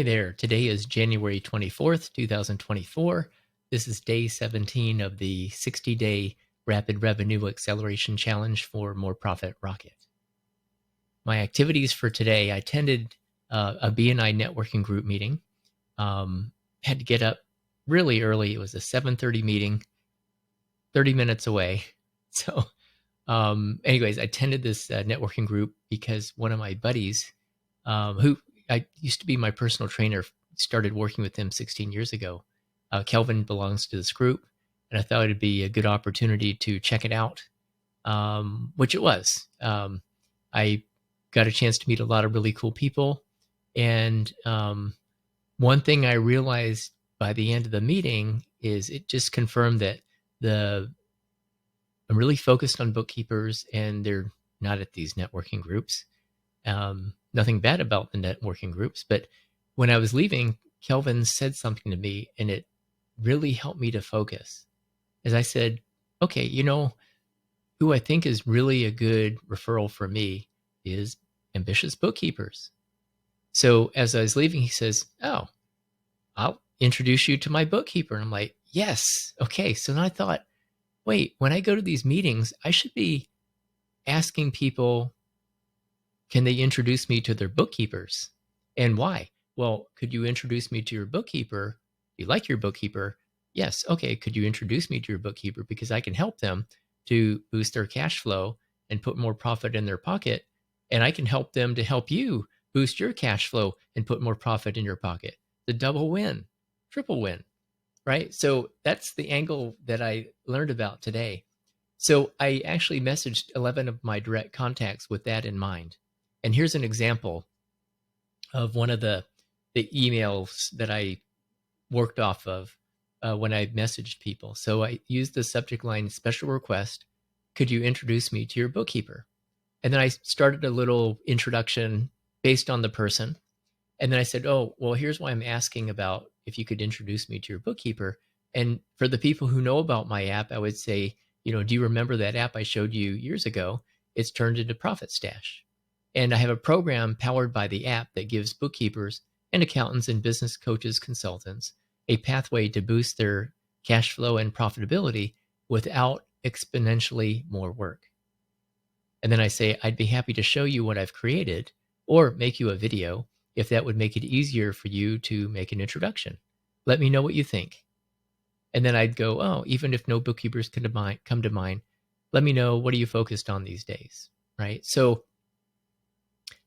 Hey there, today is January 24th, 2024. This is day 17 of the 60-day Rapid Revenue Acceleration Challenge for More Profit Rocket. My activities for today, I attended a BNI networking group meeting. Had to get up really early. It was a 7:30 meeting, 30 minutes away. So anyways, I attended this networking group because one of my buddies, who I used to be my personal trainer, started working with him 16 years ago. Kelvin belongs to this group, and I thought it'd be a good opportunity to check it out, which it was. I got a chance to meet a lot of really cool people, and one thing I realized by the end of the meeting is it just confirmed that I'm really focused on bookkeepers, and they're not at these networking groups. Nothing bad about the networking groups, but when I was leaving, Kelvin said something to me, and it really helped me to focus. As I said, okay, who I think is really a good referral for me is ambitious bookkeepers. So as I was leaving, he says, oh, I'll introduce you to my bookkeeper. And I'm like, yes. Okay. So then I thought, wait, when I go to these meetings, I should be asking people, can they introduce me to their bookkeepers? And why? Well, could you introduce me to your bookkeeper? You like your bookkeeper? Yes. Okay. Could you introduce me to your bookkeeper? Because I can help them to boost their cash flow and put more profit in their pocket. And I can help them to help you boost your cash flow and put more profit in your pocket. The double win, triple win, right? So that's the angle that I learned about today. So I actually messaged 11 of my direct contacts with that in mind. And here's an example of one of the emails that I worked off of when I messaged people. So I used the subject line, special request, could you introduce me to your bookkeeper? And then I started a little introduction based on the person. And then I said, oh, well, here's why I'm asking about if you could introduce me to your bookkeeper. And for the people who know about my app, I would say, do you remember that app I showed you years ago? It's turned into Profit Stash. And I have a program powered by the app that gives bookkeepers and accountants and business coaches, consultants, a pathway to boost their cash flow and profitability without exponentially more work. And then I say, I'd be happy to show you what I've created or make you a video if that would make it easier for you to make an introduction. Let me know what you think. And then I'd go, oh, even if no bookkeepers come to mind, let me know, what are you focused on these days, right? So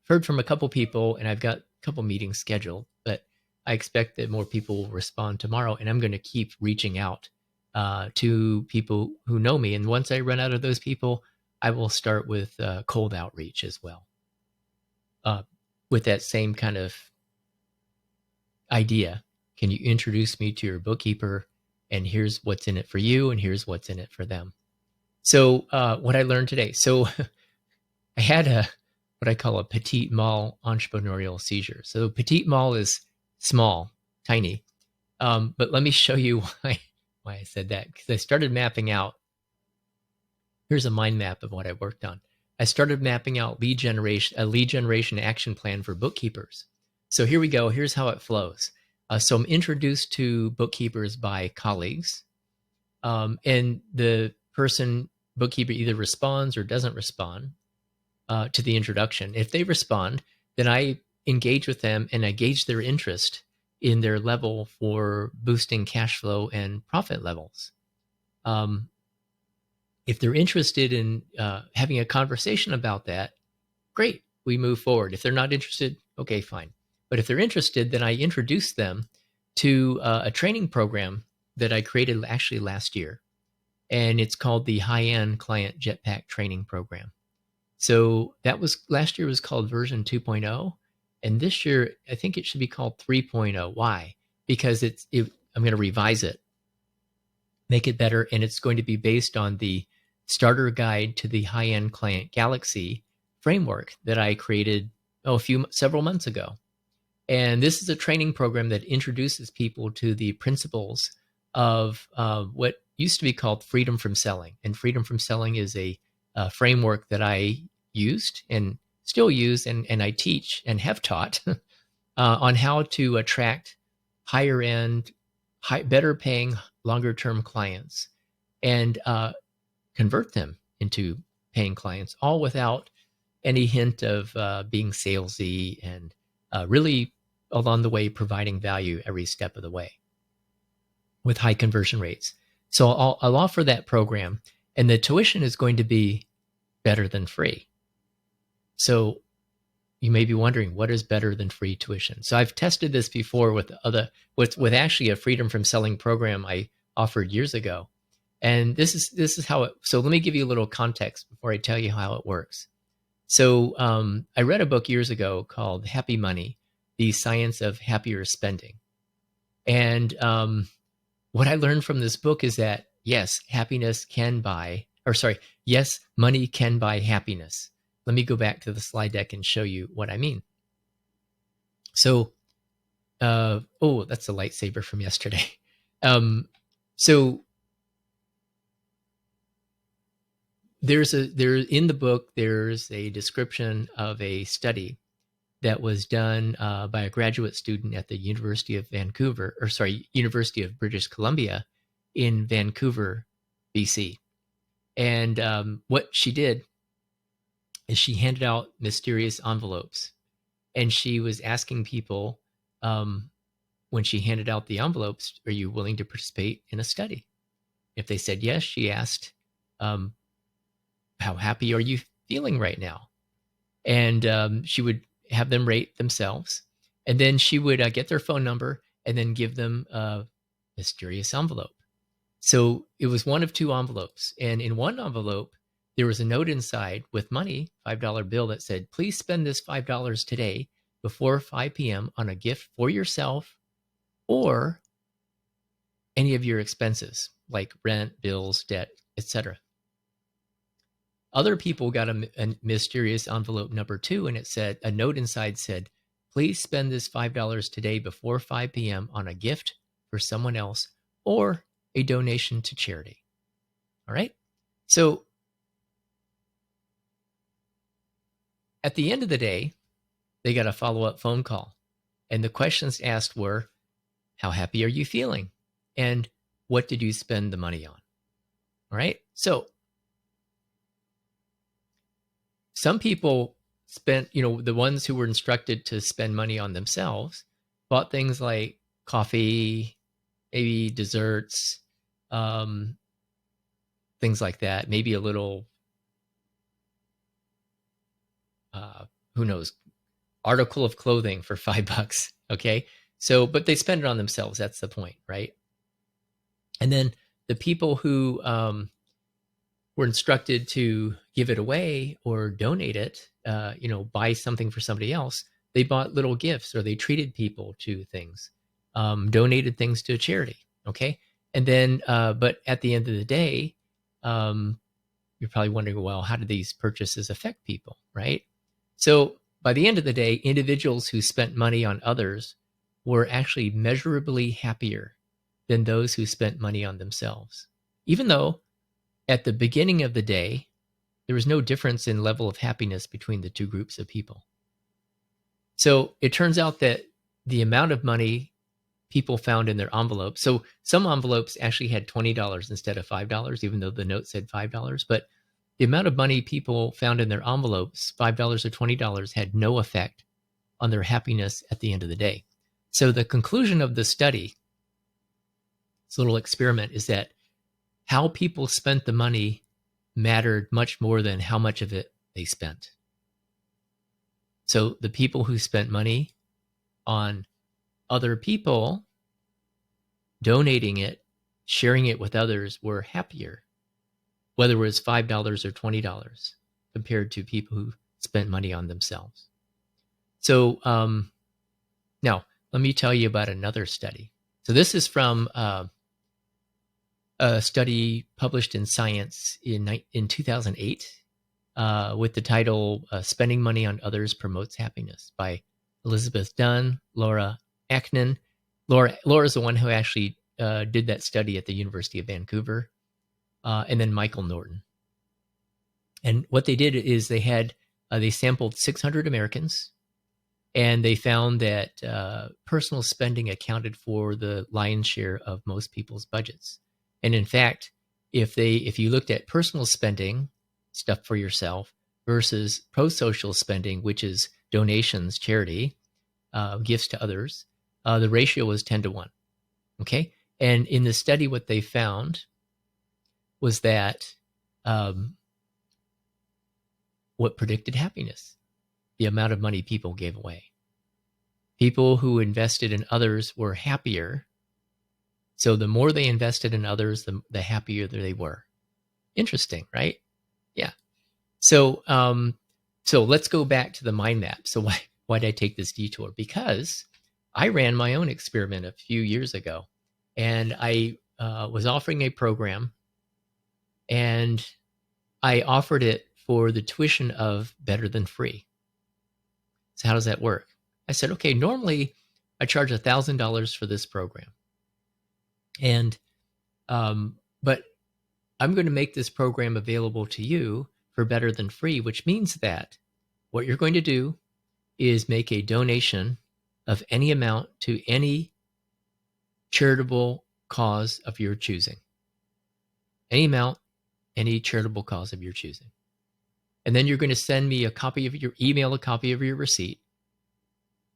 heard from a couple people, and I've got a couple meetings scheduled, but I expect that more people will respond tomorrow, and I'm going to keep reaching out to people who know me. And once I run out of those people, I will start with cold outreach as well, with that same kind of idea. Can you introduce me to your bookkeeper? And here's what's in it for you, and here's what's in it for them. So what I learned today. So I had what I call a petite mal entrepreneurial seizure. So petite mal is small, tiny. But let me show you why I said that, because I started mapping out. Here's a mind map of what I worked on. I started mapping out a lead generation action plan for bookkeepers. So here we go. Here's how it flows. So I'm introduced to bookkeepers by colleagues, and the bookkeeper either responds or doesn't respond to the introduction. If they respond, then I engage with them and I gauge their interest in their level for boosting cash flow and profit levels. If they're interested in having a conversation about that, great, we move forward. If they're not interested, okay, fine. But if they're interested, then I introduce them to a training program that I created actually last year. And it's called the High-End Client Jetpack Training Program. So last year was called version 2.0. And this year, I think it should be called 3.0. Why? Because I'm going to revise it, make it better, and it's going to be based on the starter guide to the high-end client Galaxy framework that I created several months ago. And this is a training program that introduces people to the principles of what used to be called freedom from selling. And freedom from selling is a framework that I used and still use, and I teach and have taught on how to attract higher end, better paying, longer term clients and convert them into paying clients, all without any hint of being salesy and really along the way providing value every step of the way with high conversion rates. So I'll offer that program, and the tuition is going to be better than free. So you may be wondering, what is better than free tuition? So I've tested this before with with actually a freedom from selling program I offered years ago. And this is how it, so let me give you a little context before I tell you how it works. So I read a book years ago called Happy Money, The Science of Happier Spending. And what I learned from this book is that, yes, yes, money can buy happiness. Let me go back to the slide deck and show you what I mean. So, oh, that's a lightsaber from yesterday. So there in the book, there's a description of a study that was done by a graduate student at the University of University of British Columbia in Vancouver, BC. And what she did is she handed out mysterious envelopes, and she was asking people when she handed out the envelopes, are you willing to participate in a study? If they said yes, she asked, how happy are you feeling right now? And she would have them rate themselves, and then she would get their phone number and then give them a mysterious envelope. So it was one of two envelopes, and in one envelope there was a note inside with money, $5 bill, that said, please spend this $5 today before 5 p.m. on a gift for yourself or any of your expenses like rent, bills, debt, etc. Other people got a mysterious envelope number 2, and it said, a note inside said, please spend this $5 today before 5 p.m. on a gift for someone else or a donation to charity. All right. So at the end of the day, they got a follow-up phone call, and the questions asked were, how happy are you feeling? And what did you spend the money on? All right. So some people spent, the ones who were instructed to spend money on themselves bought things like coffee, maybe desserts, things like that, maybe a little, who knows, article of clothing for $5. Okay. So, but they spend it on themselves. That's the point, right? And then the people who were instructed to give it away or donate it, buy something for somebody else, they bought little gifts or they treated people to things, donated things to a charity. Okay. And then, but at the end of the day, you're probably wondering, well, how do these purchases affect people, right? So by the end of the day, individuals who spent money on others were actually measurably happier than those who spent money on themselves, even though at the beginning of the day, there was no difference in level of happiness between the two groups of people. So it turns out that the amount of money people found in their envelopes, so some envelopes actually had $20 instead of $5, even though the note said $5, but the amount of money people found in their envelopes, $5 or $20, had no effect on their happiness at the end of the day. So the conclusion of the study, this little experiment, is that how people spent the money mattered much more than how much of it they spent. So the people who spent money on other people, donating it, sharing it with others, were happier, whether it was $5 or $20, compared to people who spent money on themselves. So now let me tell you about another study. So this is from a study published in Science in 2008 with the title Spending Money on Others Promotes Happiness by Elizabeth Dunn, Laura Aknin. Laura's the one who actually did that study at the University of Vancouver, and then Michael Norton. And what they did is they sampled 600 Americans, And they found that personal spending accounted for the lion's share of most people's budgets. And in fact, if you looked at personal spending, stuff for yourself, versus pro-social spending, which is donations, charity, gifts to others, the ratio was 10-1. Okay. And in the study, what they found was that what predicted happiness? The amount of money people gave away. People who invested in others were happier. So the more they invested in others, the happier they were. Interesting, right? Yeah. So let's go back to the mind map. So why did I take this detour? Because I ran my own experiment a few years ago, and I was offering a program, and I offered it for the tuition of better than free. So how does that work? I said, okay, normally I charge $1,000 for this program, and but I'm going to make this program available to you for better than free, which means that what you're going to do is make a donation of any amount to any charitable cause of your choosing. Any amount, any charitable cause of your choosing. And then you're going to send me a copy of your email, a copy of your receipt.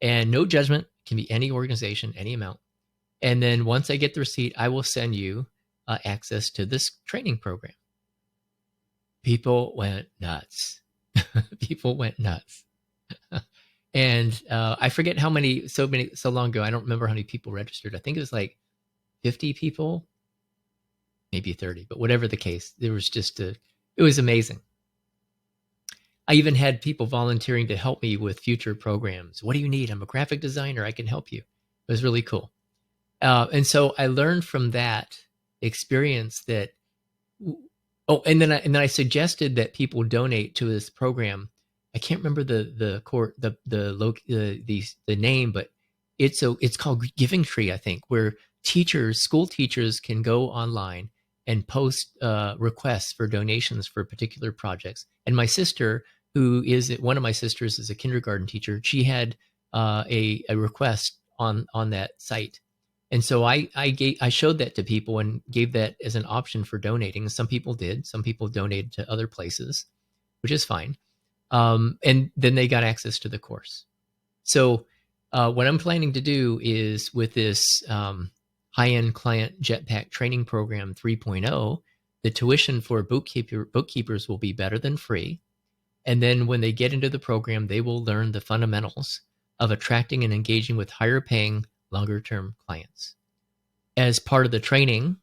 And no judgment, can be any organization, any amount. And then once I get the receipt, I will send you access to this training program. People went nuts. People went nuts. And I forget how many, so long ago, I don't remember how many people registered. I think it was like 50 people, maybe 30, but whatever the case, there was just it was amazing. I even had people volunteering to help me with future programs. What do you need? I'm a graphic designer. I can help you. It was really cool. And so I learned from that experience that, and then I suggested that people donate to this program. I can't remember the name, but it's called Giving Tree, I think, where school teachers can go online and post requests for donations for particular projects. And my sister, one of my sisters is a kindergarten teacher, she had a request on that site. And so I showed that to people and gave that as an option for donating. Some people did. Some people donated to other places, which is fine. And then they got access to the course. So what I'm planning to do is with this high-end client Jetpack training program 3.0, the tuition for bookkeepers will be better than free. And then when they get into the program, they will learn the fundamentals of attracting and engaging with higher paying, longer term clients. As part of the training,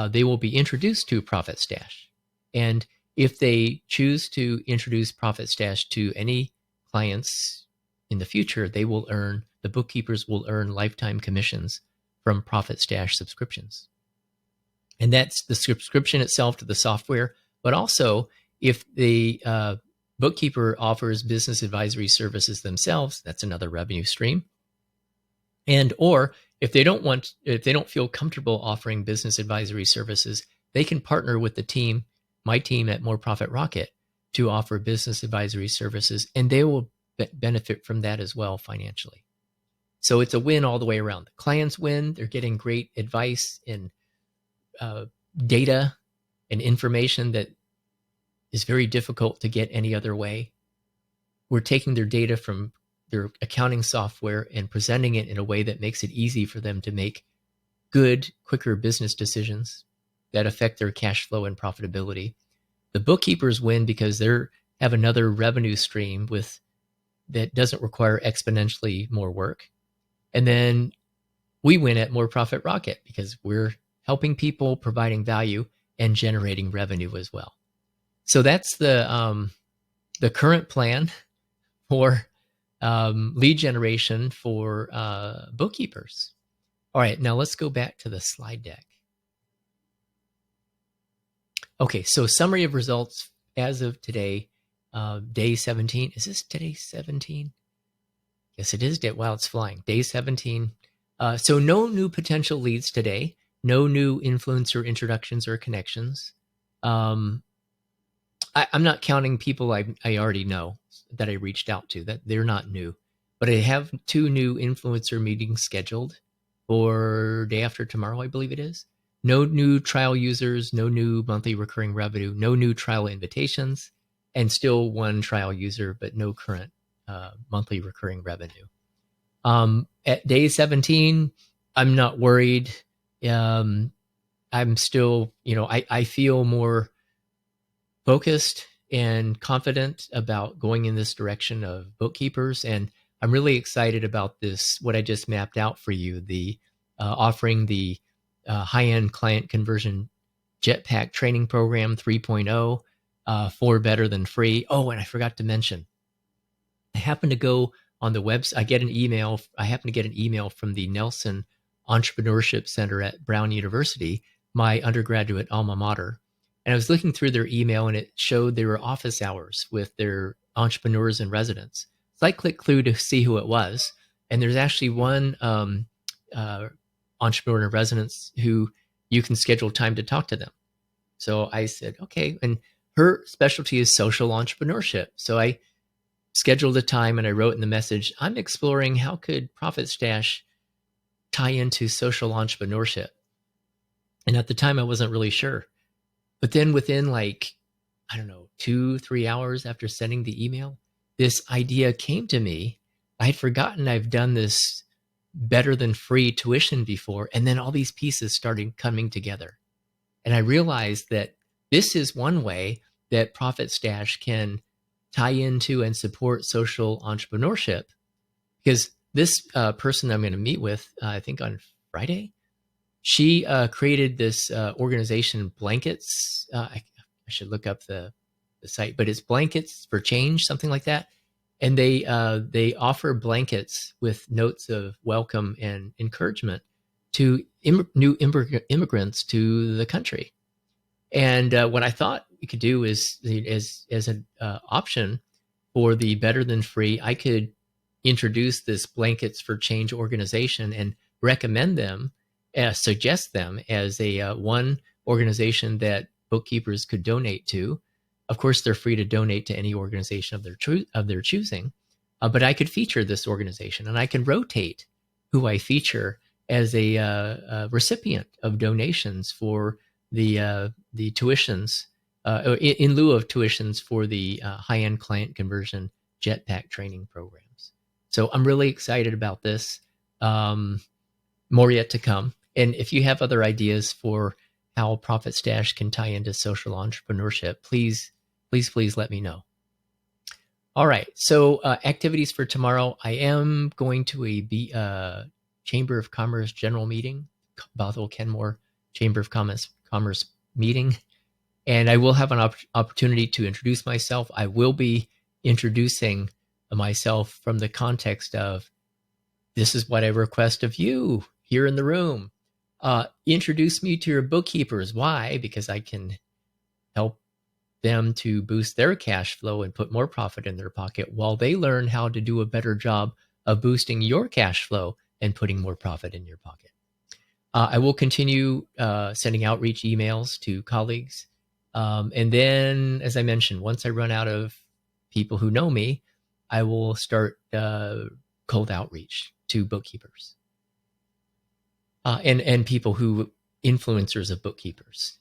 they will be introduced to Profit Stash. And if they choose to introduce Profit Stash to any clients in the future, the bookkeepers will earn lifetime commissions from Profit Stash subscriptions. And that's the subscription itself to the software, but also if the bookkeeper offers business advisory services themselves, that's another revenue stream. And or if they don't feel comfortable offering business advisory services, they can partner with my team at More Profit Rocket, to offer business advisory services, and they will benefit from that as well financially. So it's a win all the way around. The clients win; they're getting great advice and data and information that is very difficult to get any other way. We're taking their data from their accounting software and presenting it in a way that makes it easy for them to make good, quicker business decisions that affect their cash flow and profitability. The bookkeepers win because they have another revenue stream that doesn't require exponentially more work. And then we win at More Profit Rocket because we're helping people, providing value, and generating revenue as well. So that's the current plan for lead generation for bookkeepers. All right, now let's go back to the slide deck. Okay, so summary of results as of today, day 17. Is this today 17? Yes, it is. Wow, it's flying. Day 17. So no new potential leads today. No new influencer introductions or connections. I'm not counting people I already know that I reached out to. That they're not new. But I have 2 new influencer meetings scheduled for day after tomorrow, I believe it is. No new trial users, no new monthly recurring revenue, no new trial invitations, and still 1 trial user, but no current monthly recurring revenue. At day 17, I'm not worried. I'm still, I feel more focused and confident about going in this direction of bookkeepers. And I'm really excited about this, what I just mapped out for you, the offering the high-end client conversion Jetpack training program 3.0 for better than free. Oh, and I forgot to mention, I happen to go on the website. I happen to get an email from the Nelson Entrepreneurship Center at Brown University, my undergraduate alma mater. And I was looking through their email and it showed there were office hours with their entrepreneurs and residents. So I clicked through to see who it was. And there's actually one entrepreneur in residence who you can schedule time to talk to them. So I said, okay. And her specialty is social entrepreneurship. So I scheduled a time and I wrote in the message, I'm exploring how could Profit Stash tie into social entrepreneurship. And at the time I wasn't really sure. But then within 2-3 hours after sending the email, this idea came to me. I had forgotten I've done this better than free tuition before. And then all these pieces started coming together. And I realized that this is one way that Profit Stash can tie into and support social entrepreneurship, because this person I'm going to meet with, I think on Friday, she created this organization, Blankets. I should look up the site, but it's Blankets for Change, something like that. And they offer blankets with notes of welcome and encouragement to new immigrants to the country. And what I thought we could do is, as an option for the better than free, I could introduce this Blankets for Change organization and recommend them, suggest them as a one organization that bookkeepers could donate to. Of course, they're free to donate to any organization of their choosing, but I could feature this organization, and I can rotate who I feature as a recipient of donations for the tuitions, in lieu of tuitions for the high-end client conversion Jetpack training programs. So I'm really excited about this. More yet to come. And if you have other ideas for how Profit Stash can tie into social entrepreneurship, please let me know. All right. So activities for tomorrow. I am going to a Chamber of Commerce general meeting, Bothell Kenmore Chamber of Commerce meeting. And I will have an opportunity to introduce myself. I will be introducing myself from the context of, this is what I request of you here in the room. Introduce me to your bookkeepers. Why? Because I can help them to boost their cash flow and put more profit in their pocket while they learn how to do a better job of boosting your cash flow and putting more profit in your pocket. I will continue sending outreach emails to colleagues. And then, as I mentioned, once I run out of people who know me, I will start cold outreach to bookkeepers and people who influencers of bookkeepers.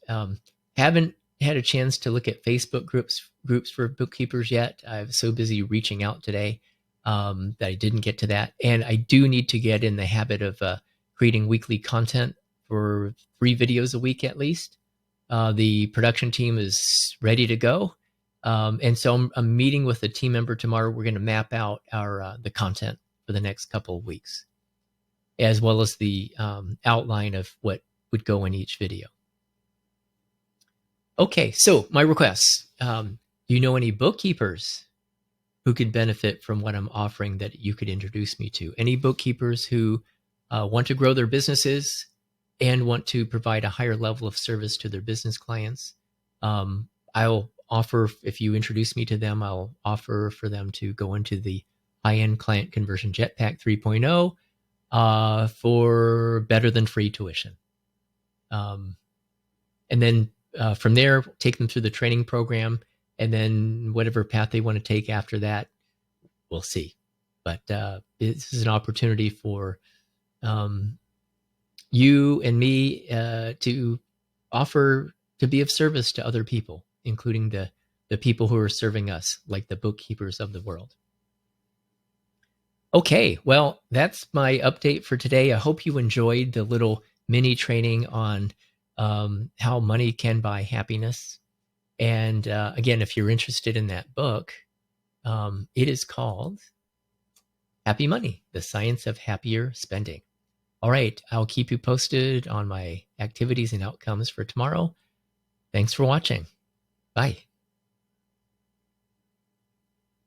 Haven't had a chance to look at Facebook groups for bookkeepers yet. I was so busy reaching out today that I didn't get to that. And I do need to get in the habit of creating weekly content for 3 videos a week at least. The production team is ready to go. And so I'm meeting with a team member tomorrow. We're going to map out the content for the next couple of weeks, as well as the outline of what would go in each video. Okay, so my requests. Do you know any bookkeepers who could benefit from what I'm offering that you could introduce me to? Any bookkeepers who want to grow their businesses and want to provide a higher level of service to their business clients? I'll offer, if you introduce me to them, I'll offer for them to go into the high-end client conversion Jetpack 3.0 for better than free tuition. And then from there, take them through the training program, and then whatever path they want to take after that, we'll see. But this is an opportunity for you and me to offer to be of service to other people, including the people who are serving us, like the bookkeepers of the world. Okay, well, that's my update for today. I hope you enjoyed the little mini training on how money can buy happiness. And again, if you're interested in that book, it is called Happy Money, The Science of Happier Spending. All right, I'll keep you posted on my activities and outcomes for tomorrow. Thanks for watching. Bye.